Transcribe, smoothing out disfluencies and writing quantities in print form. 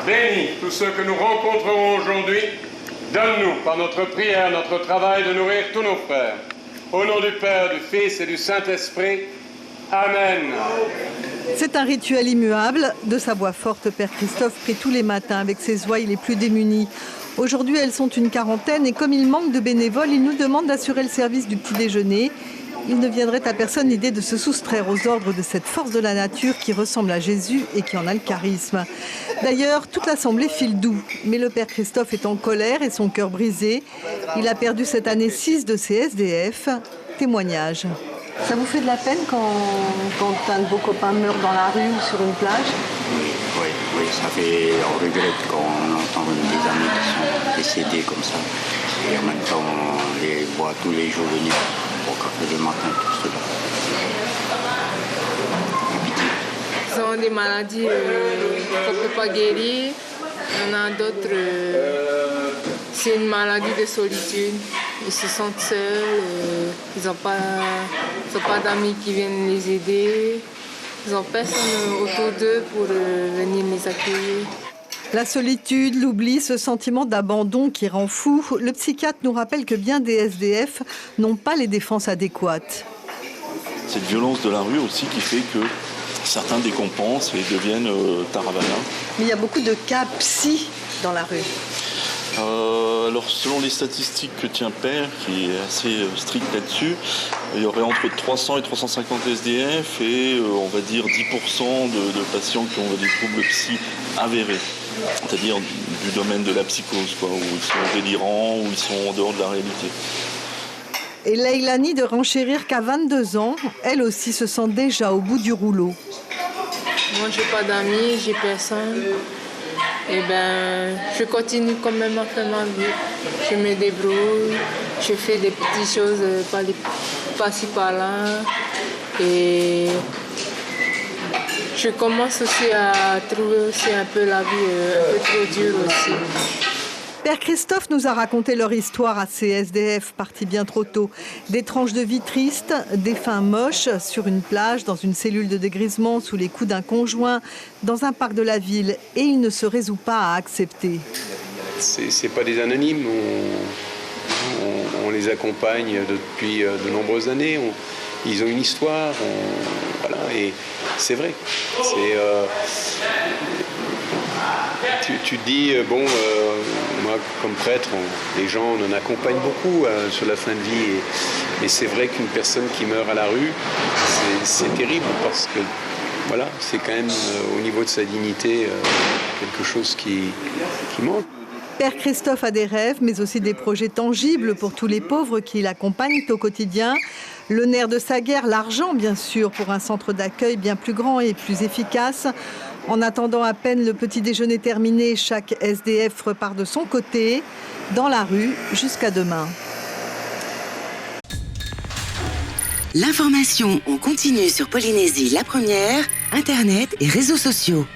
Bénis tous ceux que nous rencontrerons aujourd'hui. Donne-nous, par notre prière, notre travail, de nourrir tous nos frères. Au nom du Père, du Fils et du Saint-Esprit. Amen. C'est un rituel immuable. De sa voix forte, Père Christophe prie tous les matins avec ses ouailles les plus démunies. Aujourd'hui, elles sont une quarantaine et comme il manque de bénévoles, il nous demande d'assurer le service du petit déjeuner. Il ne viendrait à personne l'idée de se soustraire aux ordres de cette force de la nature qui ressemble à Jésus et qui en a le charisme. D'ailleurs, toute l'assemblée file doux. Mais le Père Christophe est en colère et son cœur brisé. Il a perdu cette année 6 de ses SDF. Témoignage. Ça vous fait de la peine quand un de vos copains meurt dans la rue ou sur une plage? Oui, ça fait, on regrette quand on entend des amis qui sont décédés comme ça. Et en même temps, on les voit tous les jours venir au café le matin, tout cela. Ils ont des maladies qu'on ne peut pas guérir. Il y en a d'autres, c'est une maladie de solitude. Ils se sentent seuls, ils n'ont pas d'amis qui viennent les aider. Ils n'ont personne autour d'eux pour venir les accueillir. La solitude, l'oubli, ce sentiment d'abandon qui rend fou. Le psychiatre nous rappelle que bien des SDF n'ont pas les défenses adéquates. Cette violence de la rue aussi qui fait que certains décompensent et deviennent taravana. Mais il y a beaucoup de cas psy dans la rue. Alors selon les statistiques que tient Père, qui est assez strict là-dessus, il y aurait entre 300 et 350 SDF et on va dire 10% de patients qui ont des troubles psy avérés. C'est-à-dire du domaine de la psychose, où ils sont délirants, où ils sont en dehors de la réalité. Et Leilani de renchérir qu'à 22 ans, elle aussi se sent déjà au bout du rouleau. Moi, j'ai pas d'amis, j'ai personne. Et je continue quand même à faire ma vie. Je me débrouille, je fais des petites choses par-ci par-là. Et je commence aussi à trouver aussi un peu la vie un peu trop dure aussi. Père Christophe nous a raconté leur histoire à ces SDF partis bien trop tôt. Des tranches de vie tristes, des fins moches sur une plage, dans une cellule de dégrisement, sous les coups d'un conjoint, dans un parc de la ville. Et il ne se résout pas à accepter. C'est pas des anonymes. On les accompagne depuis de nombreuses années. Ils ont une histoire. Voilà, et c'est vrai. Tu te dis, moi comme prêtre, les gens on en accompagnent beaucoup sur la fin de vie. Et c'est vrai qu'une personne qui meurt à la rue, c'est terrible parce que voilà, c'est quand même au niveau de sa dignité quelque chose qui manque. Père Christophe a des rêves, mais aussi des projets tangibles pour tous les pauvres qui l'accompagnent au quotidien. Le nerf de sa guerre, l'argent bien sûr, pour un centre d'accueil bien plus grand et plus efficace. En attendant à peine le petit déjeuner terminé, chaque SDF repart de son côté, dans la rue, jusqu'à demain. L'information en continu sur Polynésie la première, Internet et réseaux sociaux.